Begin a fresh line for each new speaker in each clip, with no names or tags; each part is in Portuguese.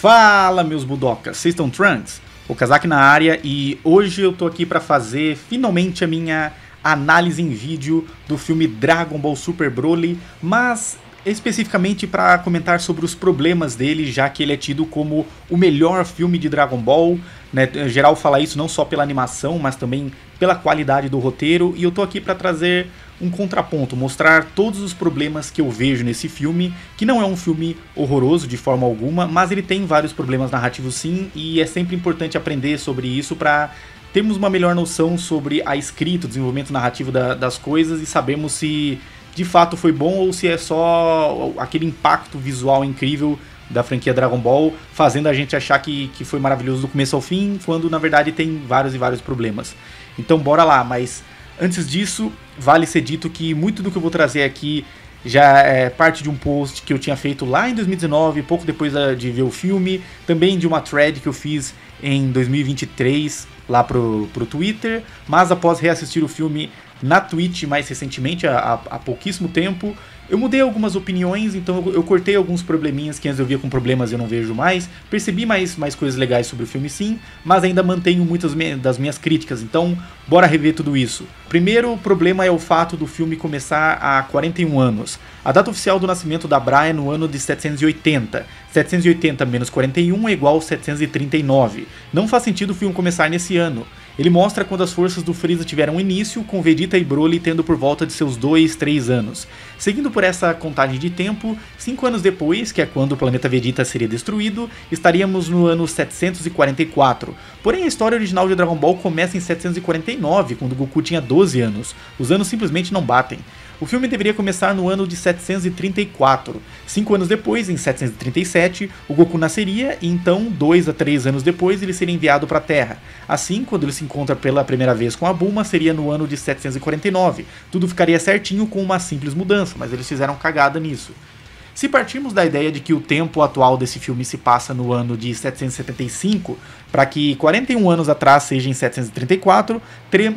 Fala, meus budocas, vocês estão trunks? O Kazaki na área e hoje eu tô aqui pra fazer finalmente a minha análise em vídeo do filme Dragon Ball Super Broly, mas especificamente para comentar sobre os problemas dele, já que ele é tido como o melhor filme de Dragon Ball, né? Em geral fala isso não só pela animação, mas também pela qualidade do roteiro, e eu tô aqui para trazer um contraponto, mostrar todos os problemas que eu vejo nesse filme, que não é um filme horroroso de forma alguma, mas ele tem vários problemas narrativos sim, e é sempre importante aprender sobre isso para termos uma melhor noção sobre a escrita, o desenvolvimento narrativo das coisas e sabermos se de fato foi bom ou se é só aquele impacto visual incrível da franquia Dragon Ball, fazendo a gente achar que foi maravilhoso do começo ao fim, quando na verdade tem vários e vários problemas. Então bora lá, mas antes disso, vale ser dito que muito do que eu vou trazer aqui já é parte de um post que eu tinha feito lá em 2019, pouco depois de ver o filme, também de uma thread que eu fiz em 2023 lá pro Twitter, mas após reassistir o filme na Twitch mais recentemente, há pouquíssimo tempo, eu mudei algumas opiniões, então eu cortei alguns probleminhas que antes eu via com problemas e eu não vejo mais, percebi mais coisas legais sobre o filme sim, mas ainda mantenho muitas das minhas críticas, então bora rever tudo isso. Primeiro problema é o fato do filme começar há 41 anos. A data oficial do nascimento da Bra é no ano de 780. 780 menos 41 é igual a 739. Não faz sentido o filme começar nesse ano. Ele mostra quando as forças do Freeza tiveram início, com Vegeta e Broly tendo por volta de seus 2, 3 anos. Seguindo por essa contagem de tempo, 5 anos depois, que é quando o planeta Vegeta seria destruído, estaríamos no ano 744. Porém, a história original de Dragon Ball começa em 749, quando Goku tinha 12 anos. Os anos simplesmente não batem. O filme deveria começar no ano de 734. 5 anos depois, em 737, o Goku nasceria e então, 2 a 3 anos depois, ele seria enviado para a Terra. Assim, quando ele se encontra pela primeira vez com a Bulma, seria no ano de 749. Tudo ficaria certinho com uma simples mudança, mas eles fizeram cagada nisso. Se partirmos da ideia de que o tempo atual desse filme se passa no ano de 775, para que 41 anos atrás seja em 734,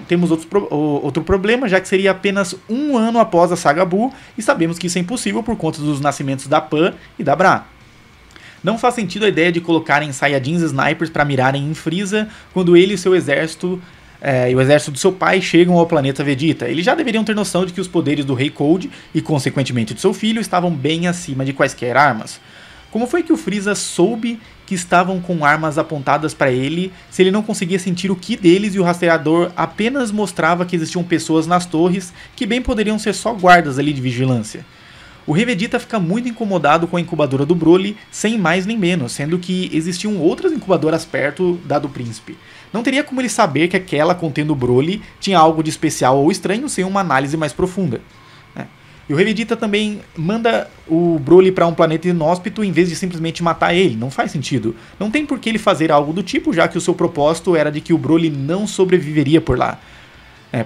temos outro problema, já que seria apenas um ano após a saga Buu, e sabemos que isso é impossível por conta dos nascimentos da Pan e da Bra. Não faz sentido a ideia de colocarem Saiyajins snipers para mirarem em Freeza, quando ele e seu exército e o exército do seu pai chegam ao planeta Vegeta. Eles já deveriam ter noção de que os poderes do Rei Cold e consequentemente do seu filho estavam bem acima de quaisquer armas. Como foi que o Freeza soube que estavam com armas apontadas para ele se ele não conseguia sentir o ki deles e o rastreador apenas mostrava que existiam pessoas nas torres que bem poderiam ser só guardas ali de vigilância? O Rei Vegeta fica muito incomodado com a incubadora do Broly, sem mais nem menos, sendo que existiam outras incubadoras perto da do príncipe. Não teria como ele saber que aquela contendo o Broly tinha algo de especial ou estranho sem uma análise mais profunda. E o Rei Vegeta também manda o Broly para um planeta inóspito em vez de simplesmente matar ele. Não faz sentido. Não tem por que ele fazer algo do tipo, já que o seu propósito era de que o Broly não sobreviveria por lá.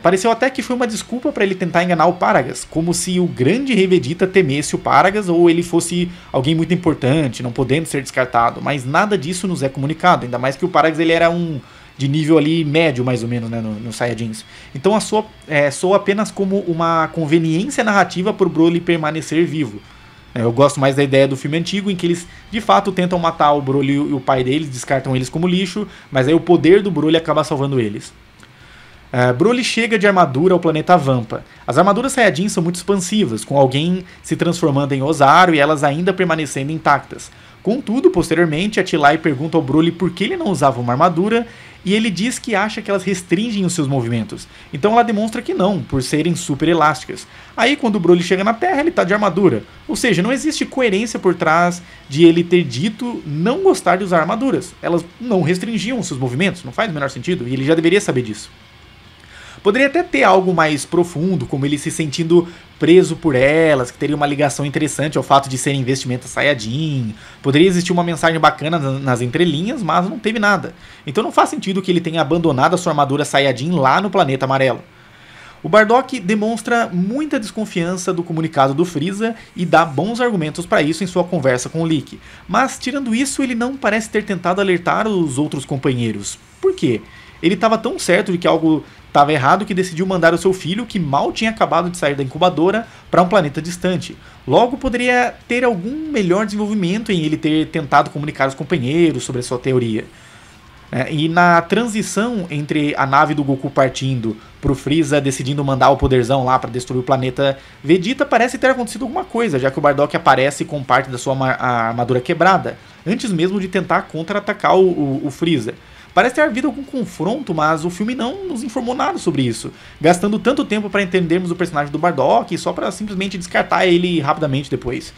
Pareceu até que foi uma desculpa para ele tentar enganar o Paragas, como se o grande Rei Vegeta temesse o Paragas ou ele fosse alguém muito importante, não podendo ser descartado, mas nada disso nos é comunicado, ainda mais que o Paragas ele era de nível ali médio mais ou menos, né, no Saiyajins. Então soa apenas como uma conveniência narrativa para o Broly permanecer vivo. Eu gosto mais da ideia do filme antigo, em que eles de fato tentam matar o Broly e o pai deles, descartam eles como lixo, mas aí o poder do Broly acaba salvando eles. Broly chega de armadura ao planeta Vampa. As armaduras Saiyajins são muito expansivas, com alguém se transformando em Ozaru e elas ainda permanecendo intactas. Contudo, posteriormente, a Tillai pergunta ao Broly por que ele não usava uma armadura, e ele diz que acha que elas restringem os seus movimentos. Então ela demonstra que não, por serem super elásticas. Aí quando o Broly chega na Terra, ele tá de armadura. Ou seja, não existe coerência por trás de ele ter dito não gostar de usar armaduras. Elas não restringiam os seus movimentos, não faz o menor sentido, e ele já deveria saber disso. Poderia até ter algo mais profundo, como ele se sentindo preso por elas, que teria uma ligação interessante ao fato de serem vestimenta Saiyajin. Poderia existir uma mensagem bacana nas entrelinhas, mas não teve nada. Então não faz sentido que ele tenha abandonado a sua armadura Saiyajin lá no planeta amarelo. O Bardock demonstra muita desconfiança do comunicado do Freeza e dá bons argumentos para isso em sua conversa com o Lick. Mas tirando isso, ele não parece ter tentado alertar os outros companheiros. Por quê? ele estava tão certo de que algo estava errado que decidiu mandar o seu filho, que mal tinha acabado de sair da incubadora, para um planeta distante. Logo, poderia ter algum melhor desenvolvimento em ele ter tentado comunicar aos companheiros sobre a sua teoria. E na transição entre a nave do Goku partindo pro Freeza decidindo mandar o poderzão lá para destruir o planeta Vegeta, parece ter acontecido alguma coisa, já que o Bardock aparece com parte da sua armadura quebrada, antes mesmo de tentar contra-atacar o Freeza. Parece ter havido algum confronto, mas o filme não nos informou nada sobre isso, gastando tanto tempo para entendermos o personagem do Bardock só para simplesmente descartar ele rapidamente depois.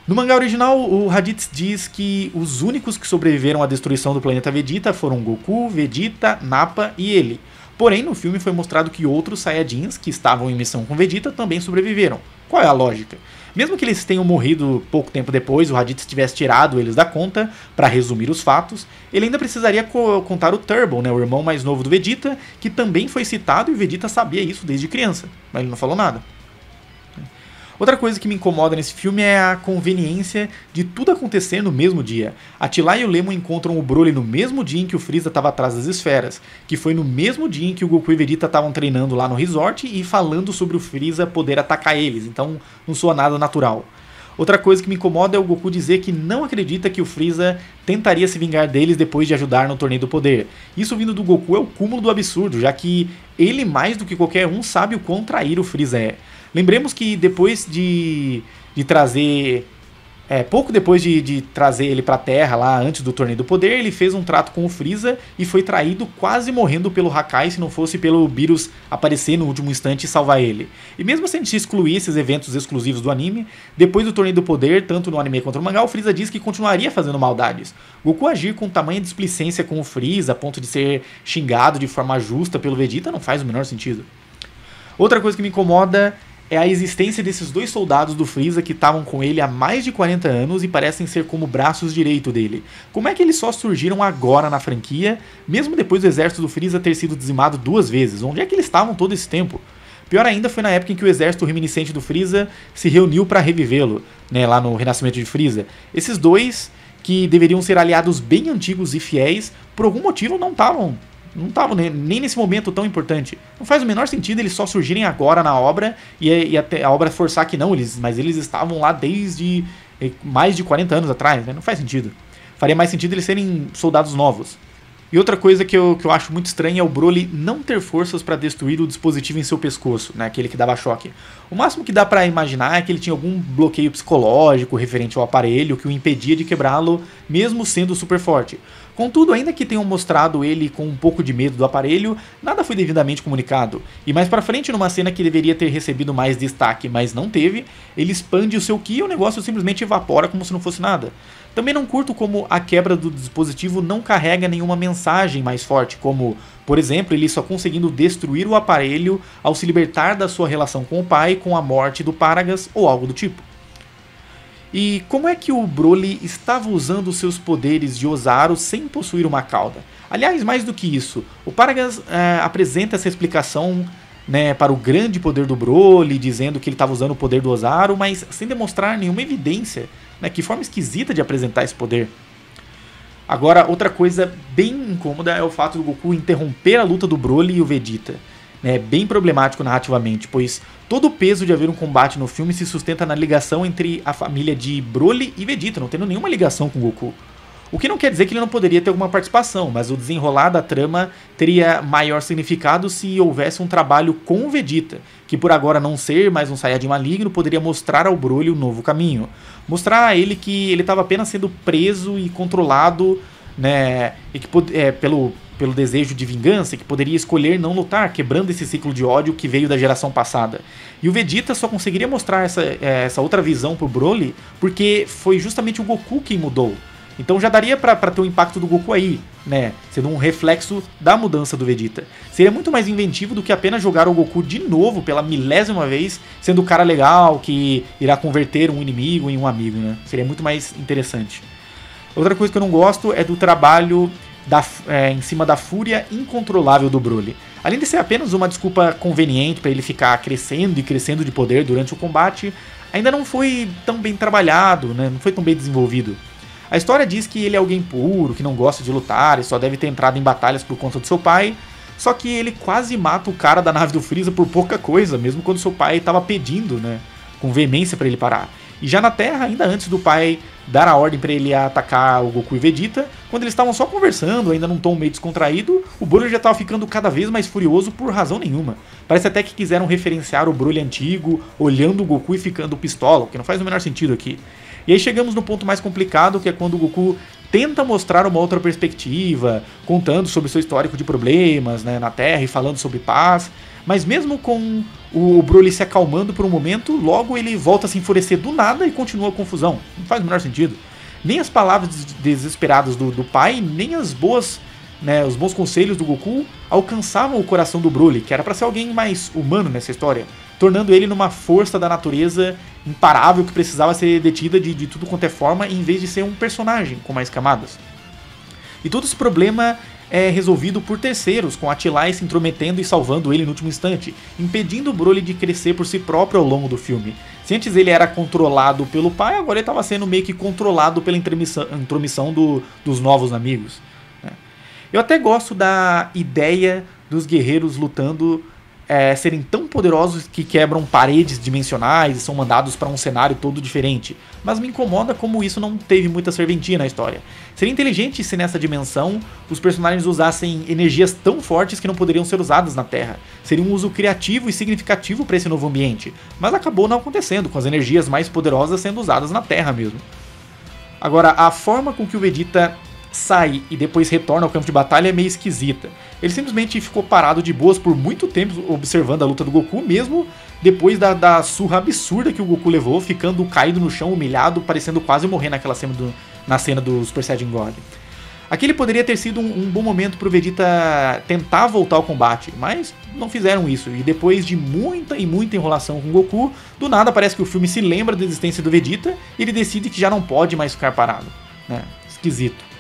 No mangá original, o Raditz diz que os únicos que sobreviveram à destruição do planeta Vegeta foram Goku, Vegeta, Nappa e ele. Porém, no filme foi mostrado que outros Saiyajins que estavam em missão com Vegeta também sobreviveram. Qual é a lógica? Mesmo que eles tenham morrido pouco tempo depois, o Raditz tivesse tirado eles da conta, para resumir os fatos, ele ainda precisaria contar o Turbo, né, o irmão mais novo do Vegeta, que também foi citado e o Vegeta sabia isso desde criança, mas ele não falou nada. Outra coisa que me incomoda nesse filme é a conveniência de tudo acontecer no mesmo dia. A Tila e o Lemon encontram o Broly no mesmo dia em que o Freeza estava atrás das esferas, que foi no mesmo dia em que o Goku e Vegeta estavam treinando lá no resort e falando sobre o Freeza poder atacar eles, então não soa nada natural. Outra coisa que me incomoda é o Goku dizer que não acredita que o Freeza tentaria se vingar deles depois de ajudar no Torneio do Poder. Isso vindo do Goku é o cúmulo do absurdo, já que ele mais do que qualquer um sabe o quão traíra o Freeza é. Lembremos que depois de trazer... pouco depois de trazer ele pra Terra, lá antes do Torneio do Poder, ele fez um trato com o Freeza e foi traído, quase morrendo pelo Hakai se não fosse pelo Beerus aparecer no último instante e salvar ele. E mesmo se a gente excluir esses eventos exclusivos do anime, depois do Torneio do Poder, tanto no anime quanto no mangá, o Freeza diz que continuaria fazendo maldades. Goku agir com tamanha displicência com o Freeza, a ponto de ser xingado de forma justa pelo Vegeta, não faz o menor sentido. Outra coisa que me incomoda é a existência desses dois soldados do Freeza que estavam com ele há mais de 40 anos e parecem ser como braços direito dele. Como é que eles só surgiram agora na franquia, mesmo depois do exército do Freeza ter sido dizimado 2 vezes? Onde é que eles estavam todo esse tempo? Pior ainda foi na época em que o exército reminiscente do Freeza se reuniu para revivê-lo, né, lá no Renascimento de Freeza. Esses dois, que deveriam ser aliados bem antigos e fiéis, por algum motivo não estavam nem nesse momento tão importante. Não faz o menor sentido eles só surgirem agora na obra e até a obra forçar que não, mas eles estavam lá desde mais de 40 anos atrás, né? Não faz sentido. Faria mais sentido eles serem soldados novos. E outra coisa que eu acho muito estranha é o Broly não ter forças para destruir o dispositivo em seu pescoço, né, aquele que dava choque. O máximo que dá para imaginar é que ele tinha algum bloqueio psicológico referente ao aparelho que o impedia de quebrá-lo, mesmo sendo super forte. Contudo, ainda que tenham mostrado ele com um pouco de medo do aparelho, nada foi devidamente comunicado. E mais pra frente, numa cena que deveria ter recebido mais destaque, mas não teve, ele expande o seu Ki e o negócio simplesmente evapora como se não fosse nada. Também não curto como a quebra do dispositivo não carrega nenhuma mensagem mais forte, como, por exemplo, ele só conseguindo destruir o aparelho ao se libertar da sua relação com o pai, com a morte do Paragas ou algo do tipo. E como é que o Broly estava usando seus poderes de Ozaru sem possuir uma cauda? Aliás, mais do que isso, o Paragas apresenta essa explicação, né, para o grande poder do Broly, dizendo que ele estava usando o poder do Ozaru, mas sem demonstrar nenhuma evidência, né, que forma esquisita de apresentar esse poder. Agora, outra coisa bem incômoda é o fato do Goku interromper a luta do Broly e o Vegeta. É bem problemático narrativamente, pois todo o peso de haver um combate no filme se sustenta na ligação entre a família de Broly e Vegeta, não tendo nenhuma ligação com Goku. O que não quer dizer que ele não poderia ter alguma participação, mas o desenrolar da trama teria maior significado se houvesse um trabalho com o Vegeta, que por agora não ser mais um Saiyajin maligno poderia mostrar ao Broly um novo caminho. Mostrar a ele que ele estava apenas sendo preso e controlado, né, e que, pelo desejo de vingança, que poderia escolher não lutar, quebrando esse ciclo de ódio que veio da geração passada. E o Vegeta só conseguiria mostrar essa outra visão pro Broly porque foi justamente o Goku quem mudou. Então já daria pra ter o impacto do Goku aí, né, sendo um reflexo da mudança do Vegeta. Seria muito mais inventivo do que apenas jogar o Goku de novo pela 1000ª vez, sendo o cara legal que irá converter um inimigo em um amigo, né? Seria muito mais interessante. Outra coisa que eu não gosto é do trabalho em cima da fúria incontrolável do Broly. Além de ser apenas uma desculpa conveniente para ele ficar crescendo e crescendo de poder durante o combate, ainda não foi tão bem trabalhado, né? Não foi tão bem desenvolvido. A história diz que ele é alguém puro, que não gosta de lutar e só deve ter entrado em batalhas por conta do seu pai, Só que ele quase mata o cara da nave do Freeza por pouca coisa, mesmo quando seu pai estava pedindo, né, com veemência para ele parar. E já na Terra, ainda antes do pai dar a ordem para ele atacar o Goku e Vegeta, quando eles estavam só conversando, ainda num tom meio descontraído, o Broly já estava ficando cada vez mais furioso por razão nenhuma. Parece até que quiseram referenciar o Broly antigo, olhando o Goku e ficando pistola, o que não faz o menor sentido aqui. E aí chegamos no ponto mais complicado, que é quando o Goku tenta mostrar uma outra perspectiva, contando sobre seu histórico de problemas, né, na Terra e falando sobre paz. Mas mesmo com o Broly se acalmando por um momento, logo ele volta a se enfurecer do nada e continua a confusão. Não faz o menor sentido. Nem as palavras desesperadas do pai, nem as boas, né, os bons conselhos do Goku alcançavam o coração do Broly, que era pra ser alguém mais humano nessa história, tornando ele numa força da natureza imparável que precisava ser detida de tudo quanto é forma, em vez de ser um personagem com mais camadas. E todo esse problema é resolvido por terceiros, com Attilai se intrometendo e salvando ele no último instante, impedindo o Broly de crescer por si próprio ao longo do filme. Se antes ele era controlado pelo pai, agora ele estava sendo meio que controlado pela intromissão dos novos amigos. Eu até gosto da ideia dos guerreiros lutando serem tão poderosos que quebram paredes dimensionais e são mandados para um cenário todo diferente, mas me incomoda como isso não teve muita serventia na história. Seria inteligente se nessa dimensão os personagens usassem energias tão fortes que não poderiam ser usadas na Terra. Seria um uso criativo e significativo para esse novo ambiente, mas acabou não acontecendo, com as energias mais poderosas sendo usadas na Terra mesmo. Agora, a forma com que o Vegeta sai e depois retorna ao campo de batalha é meio esquisita. Ele simplesmente ficou parado de boas por muito tempo observando a luta do Goku, mesmo depois da surra absurda que o Goku levou, ficando caído no chão, humilhado, parecendo quase morrer na cena do Super Saiyajin God. Aquele poderia ter sido um bom momento pro Vegeta tentar voltar ao combate, mas não fizeram isso, e depois de muita enrolação com o Goku, do nada parece que o filme se lembra da existência do Vegeta e ele decide que já não pode mais ficar parado. Esquisito.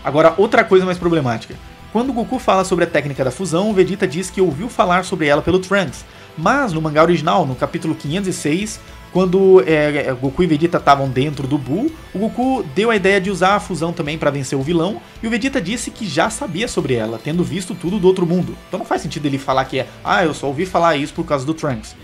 Agora, outra coisa mais problemática. Quando o Goku fala sobre a técnica da fusão, o Vegeta diz que ouviu falar sobre ela pelo Trunks, mas no mangá original, no capítulo 506, quando Goku e Vegeta estavam dentro do Buu, o Goku deu a ideia de usar a fusão também para vencer o vilão, e o Vegeta disse que já sabia sobre ela, tendo visto tudo do outro mundo. Então não faz sentido ele falar que eu só ouvi falar isso por causa do Trunks.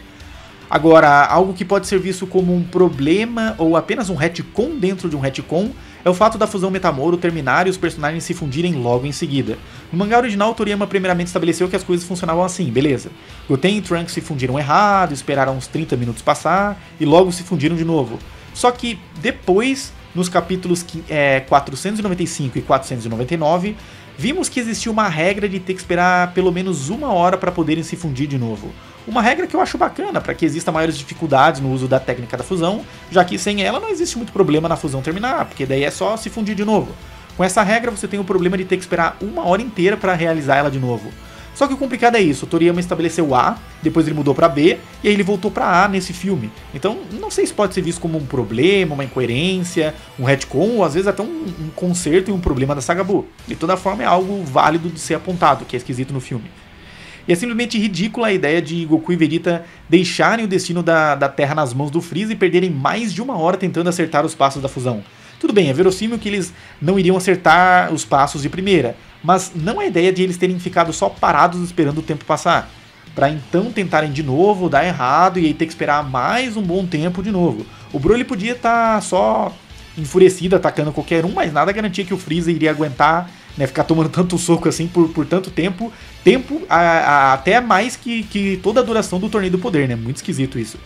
Agora, algo que pode ser visto como um problema ou apenas um retcon dentro de um retcon é o fato da fusão Metamoro terminar e os personagens se fundirem logo em seguida. No mangá original, Toriyama primeiramente estabeleceu que as coisas funcionavam assim, beleza. Goten e Trunks se fundiram errado, esperaram uns 30 minutos passar e logo se fundiram de novo. Só que depois, nos capítulos 495 e 499, vimos que existia uma regra de ter que esperar pelo menos 1 hora para poderem se fundir de novo. Uma regra que eu acho bacana, para que exista maiores dificuldades no uso da técnica da fusão, já que sem ela não existe muito problema na fusão terminar, porque daí é só se fundir de novo. Com essa regra você tem o problema de ter que esperar 1 hora inteira para realizar ela de novo. Só que o complicado é isso, o Toriyama estabeleceu A, depois ele mudou para B, e aí ele voltou para A nesse filme. Então não sei se pode ser visto como um problema, uma incoerência, um retcon, ou às vezes até um conserto e um problema da saga Buu. De toda forma é algo válido de ser apontado, que é esquisito no filme. E é simplesmente ridícula a ideia de Goku e Vegeta deixarem o destino da Terra nas mãos do Freeza e perderem mais de 1 hora tentando acertar os passos da fusão. Tudo bem, é verossímil que eles não iriam acertar os passos de primeira, mas não é a ideia de eles terem ficado só parados esperando o tempo passar, para então tentarem de novo, dar errado e aí ter que esperar mais um bom tempo de novo. O Broly podia estar só enfurecido, atacando qualquer um, mas nada garantia que o Freeza iria aguentar, né, ficar tomando tanto soco assim por tanto tempo até mais que toda a duração do Torneio do Poder, né? Muito esquisito isso.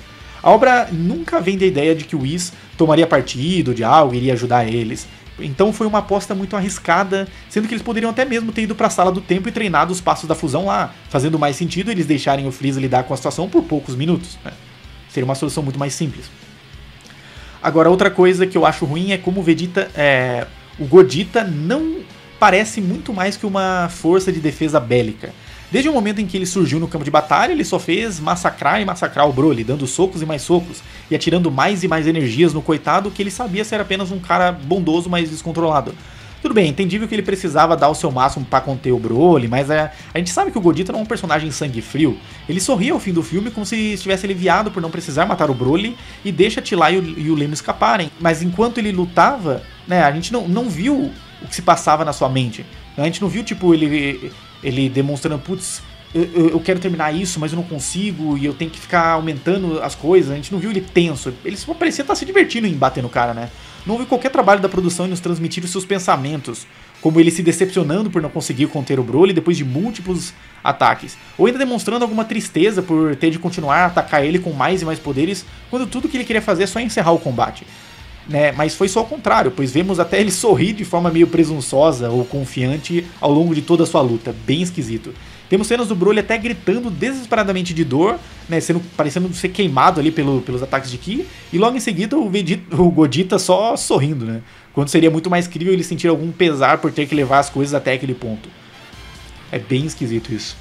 A obra nunca vende a ideia de que o Whis tomaria partido de algo e iria ajudar eles. Então foi uma aposta muito arriscada, sendo que eles poderiam até mesmo ter ido para a sala do tempo e treinado os passos da fusão lá, fazendo mais sentido eles deixarem o Freeza lidar com a situação por poucos minutos, né? Seria uma solução muito mais simples. Agora, outra coisa que eu acho ruim é como o Gogeta não parece muito mais que uma força de defesa bélica. Desde o momento em que ele surgiu no campo de batalha, ele só fez massacrar o Broly, dando socos e mais socos, e atirando mais e mais energias no coitado que ele sabia ser apenas um cara bondoso, mas descontrolado. Tudo bem, entendível que ele precisava dar o seu máximo para conter o Broly, mas a gente sabe que o Gogeta não é um personagem sangue frio. Ele sorri ao fim do filme como se estivesse aliviado por não precisar matar o Broly e deixa Tila e o Leno escaparem. Mas enquanto ele lutava, né, a gente não viu o que se passava na sua mente. A gente não viu, tipo, ele Ele demonstrando, putz, eu quero terminar isso, mas eu não consigo, e eu tenho que ficar aumentando as coisas. A gente não viu ele tenso, ele só parecia estar se divertindo em bater no cara, né? Não houve qualquer trabalho da produção em nos transmitir os seus pensamentos, como ele se decepcionando por não conseguir conter o Broly depois de múltiplos ataques, ou ainda demonstrando alguma tristeza por ter de continuar a atacar ele com mais e mais poderes, quando tudo que ele queria fazer é só encerrar o combate. Né? Mas foi só o contrário, pois vemos até ele sorrir de forma meio presunçosa ou confiante ao longo de toda a sua luta, bem esquisito. Temos cenas do Broly até gritando desesperadamente de dor, né, parecendo ser queimado ali pelos ataques de Ki, e logo em seguida o Godita só sorrindo, né? Quando seria muito mais crível ele sentir algum pesar por ter que levar as coisas até aquele ponto. É bem esquisito isso.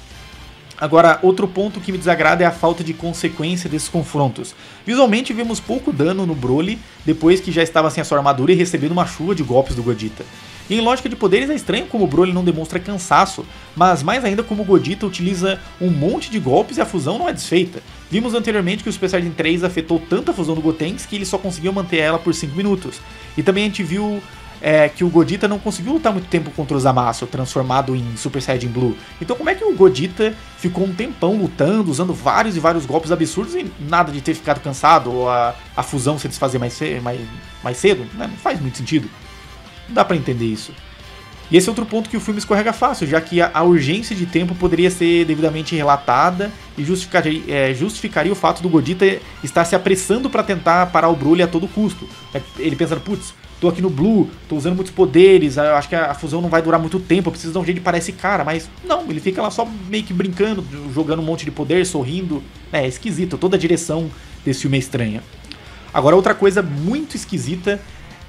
Agora, outro ponto que me desagrada é a falta de consequência desses confrontos. Visualmente vemos pouco dano no Broly, depois que já estava sem a sua armadura e recebendo uma chuva de golpes do Godita. E em lógica de poderes é estranho como o Broly não demonstra cansaço, mas mais ainda como o Godita utiliza um monte de golpes e a fusão não é desfeita. Vimos anteriormente que o Super Saiyajin 3 afetou tanto a fusão do Gotenks que ele só conseguiu manter ela por 5 minutos. E também a gente viu que o Godita não conseguiu lutar muito tempo contra o Zamasu, transformado em Super Saiyajin Blue. Então como é que o Godita ficou um tempão lutando, usando vários e vários golpes absurdos e nada de ter ficado cansado ou a fusão se desfazer mais cedo? Né? Não faz muito sentido. Não dá pra entender isso. E esse é outro ponto que o filme escorrega fácil, já que a urgência de tempo poderia ser devidamente relatada e justificaria o fato do Godita estar se apressando para tentar parar o Broly a todo custo. Ele pensando, putz, tô aqui no Blue, tô usando muitos poderes, eu acho que a fusão não vai durar muito tempo, eu preciso dar um jeito de parar esse cara, mas não, ele fica lá só meio que brincando, jogando um monte de poder, sorrindo. É esquisito, toda a direção desse filme é estranha. Agora, outra coisa muito esquisita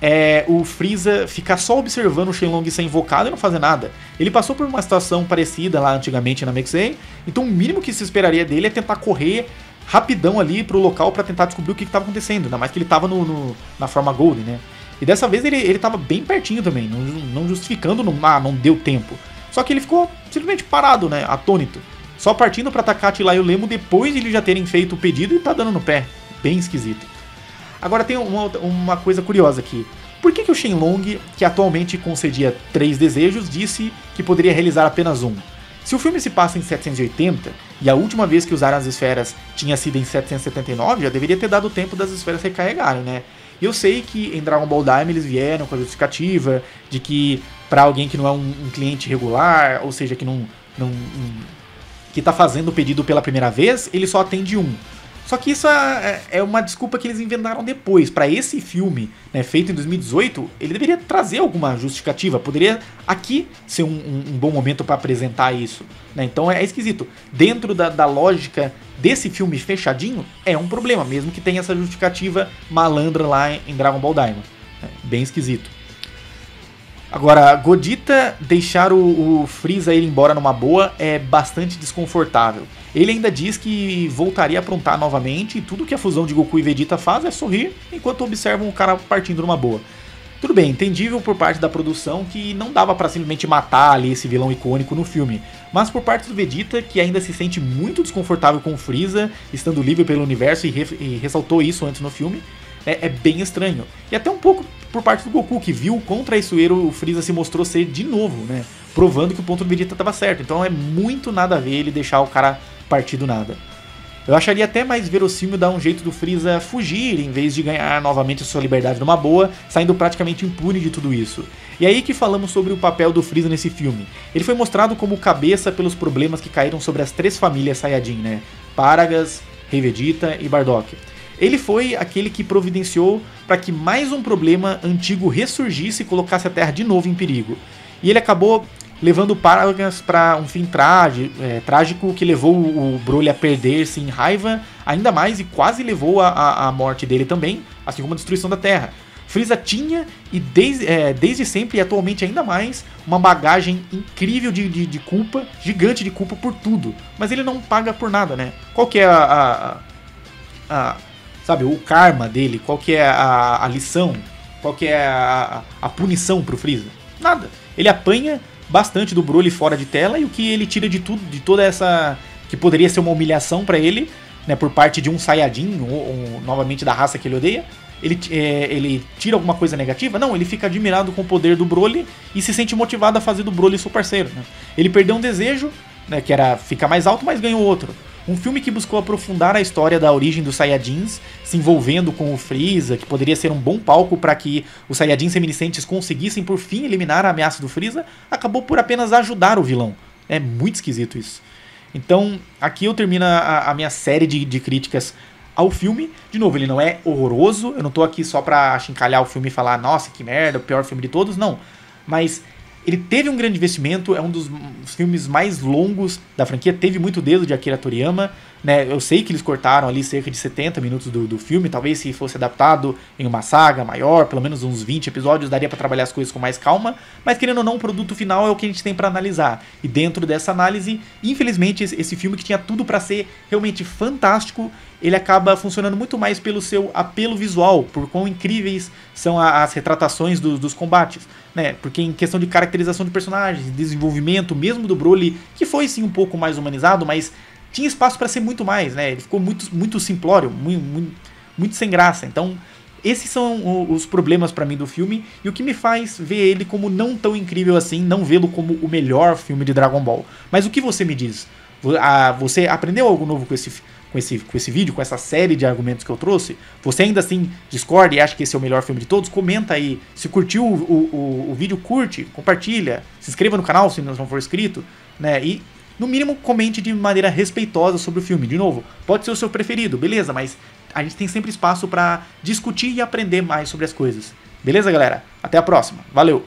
é o Freeza ficar só observando o Shenlong ser invocado e não fazer nada. Ele passou por uma situação parecida lá antigamente na Mexei, então o mínimo que se esperaria dele é tentar correr rapidão ali pro local pra tentar descobrir o que estava acontecendo, ainda mais que ele tava na forma Golden, né? E dessa vez ele tava bem pertinho também, não justificando, não deu tempo. Só que ele ficou simplesmente parado, né, atônito, só partindo pra atacar Atila e o Lemo depois de eles já terem feito o pedido e tá dando no pé. Bem esquisito. Agora tem uma coisa curiosa aqui. Por que o Shenlong, que atualmente concedia 3 desejos, disse que poderia realizar apenas um? Se o filme se passa em 780, e a última vez que usaram as esferas tinha sido em 779, já deveria ter dado tempo das esferas recarregarem, né? E eu sei que em Dragon Ball Daima eles vieram com a justificativa de que para alguém que não é um cliente regular, ou seja, que tá fazendo o pedido pela primeira vez, ele só atende um. Só que isso é uma desculpa que eles inventaram depois. Para esse filme, né, feito em 2018, ele deveria trazer alguma justificativa. Poderia aqui ser um bom momento para apresentar isso. Né? Então é esquisito. Dentro da lógica desse filme fechadinho, é um problema, mesmo que tenha essa justificativa malandra lá em Dragon Ball Daima. Bem esquisito. Agora, Godita deixar o Freeza ir embora numa boa é bastante desconfortável. Ele ainda diz que voltaria a aprontar novamente e tudo que a fusão de Goku e Vegeta faz é sorrir enquanto observam o cara partindo numa boa. Tudo bem, entendível por parte da produção que não dava pra simplesmente matar ali esse vilão icônico no filme, mas por parte do Vegeta, que ainda se sente muito desconfortável com o Freeza, estando livre pelo universo e ressaltou isso antes no filme, é bem estranho. E até um pouco por parte do Goku, que viu o quão traiçoeiro o Freeza se mostrou ser de novo, né? Provando que o ponto do Vegeta estava certo. Então é muito nada a ver ele deixar o cara partir do nada. Eu acharia até mais verossímil dar um jeito do Freeza fugir, em vez de ganhar novamente a sua liberdade numa boa, saindo praticamente impune de tudo isso. E aí que falamos sobre o papel do Freeza nesse filme. Ele foi mostrado como cabeça pelos problemas que caíram sobre as 3 famílias Saiyajin, né? Paragas, Rei Vegeta e Bardock. Ele foi aquele que providenciou para que mais um problema antigo ressurgisse e colocasse a Terra de novo em perigo. E ele acabou levando Paragas para um fim trágico que levou o Broly a perder-se em raiva ainda mais e quase levou a morte dele também, assim como a destruição da Terra. Freeza tinha, e desde sempre e atualmente ainda mais, uma bagagem incrível de culpa, gigante de culpa por tudo. Mas ele não paga por nada, né? Qual que é sabe, o karma dele? Qual que é a lição? Qual que é a punição pro Freeza? Nada. Ele apanha bastante do Broly fora de tela e o que ele tira de tudo, de toda essa... que poderia ser uma humilhação pra ele, né, por parte de um Saiyajin, ou novamente da raça que ele odeia, ele tira alguma coisa negativa? Não, ele fica admirado com o poder do Broly e se sente motivado a fazer do Broly seu parceiro, né? Ele perdeu um desejo, né, que era ficar mais alto, mas ganhou outro. Um filme que buscou aprofundar a história da origem dos Saiyajins, se envolvendo com o Freeza, que poderia ser um bom palco para que os Saiyajins reminiscentes conseguissem por fim eliminar a ameaça do Freeza, acabou por apenas ajudar o vilão. É muito esquisito isso. Então, aqui eu termino a minha série de críticas ao filme. De novo, ele não é horroroso, eu não tô aqui só pra achincalhar o filme e falar, nossa, que merda, o pior filme de todos, não. Mas ele teve um grande investimento, é um dos filmes mais longos da franquia, teve muito dedo de Akira Toriyama, né? Eu sei que eles cortaram ali cerca de 70 minutos do filme, talvez se fosse adaptado em uma saga maior, pelo menos uns 20 episódios, daria pra trabalhar as coisas com mais calma, mas querendo ou não, o produto final é o que a gente tem pra analisar. E dentro dessa análise, infelizmente, esse filme que tinha tudo pra ser realmente fantástico, ele acaba funcionando muito mais pelo seu apelo visual, por quão incríveis são as retratações dos combates, né? Porque em questão de caracterização de personagens, desenvolvimento mesmo do Broly, que foi sim um pouco mais humanizado, mas tinha espaço para ser muito mais, né? Ele ficou muito simplório, muito sem graça. Então, esses são os problemas para mim do filme e o que me faz ver ele como não tão incrível assim, não vê-lo como o melhor filme de Dragon Ball. Mas o que você me diz? Você aprendeu algo novo com esse vídeo, com essa série de argumentos que eu trouxe? Você ainda assim discorda e acha que esse é o melhor filme de todos? Comenta aí. Se curtiu o vídeo, curte, compartilha, se inscreva no canal se não for inscrito, né? E no mínimo comente de maneira respeitosa sobre o filme. De novo, pode ser o seu preferido, beleza, mas a gente tem sempre espaço para discutir e aprender mais sobre as coisas. Beleza, galera? Até a próxima. Valeu!